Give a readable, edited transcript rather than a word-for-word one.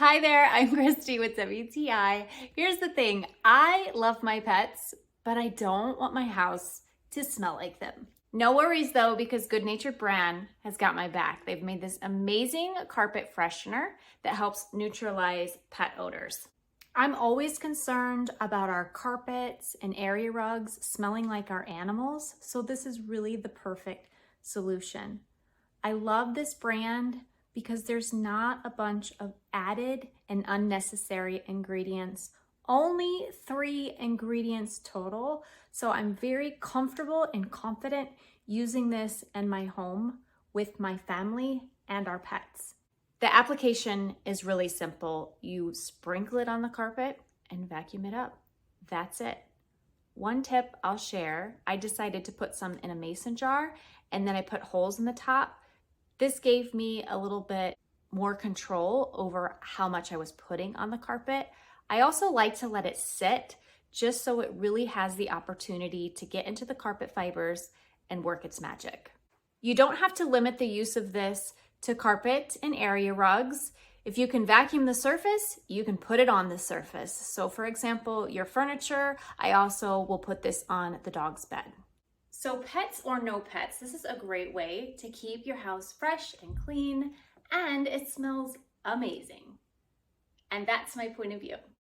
Hi there, I'm Christy with WTI. Here's the thing, I love my pets, but I don't want my house to smell like them. No worries though, because Good Natured Brand has got my back. They've made this amazing carpet freshener that helps neutralize pet odors. I'm always concerned about our carpets and area rugs smelling like our animals, so this is really the perfect solution. I love this brand because there's not a bunch of added and unnecessary ingredients. Only 3 ingredients total. So I'm very comfortable and confident using this in my home with my family and our pets. The application is really simple. You sprinkle it on the carpet and vacuum it up. That's it. One tip I'll share, I decided to put some in a mason jar and then I put holes in the top. This gave me a little bit more control over how much I was putting on the carpet. I also like to let it sit just so it really has the opportunity to get into the carpet fibers and work its magic. You don't have to limit the use of this to carpet and area rugs. If you can vacuum the surface, you can put it on the surface. So for example, your furniture, I also will put this on the dog's bed. So pets or no pets, this is a great way to keep your house fresh and clean, and it smells amazing. And that's my point of view.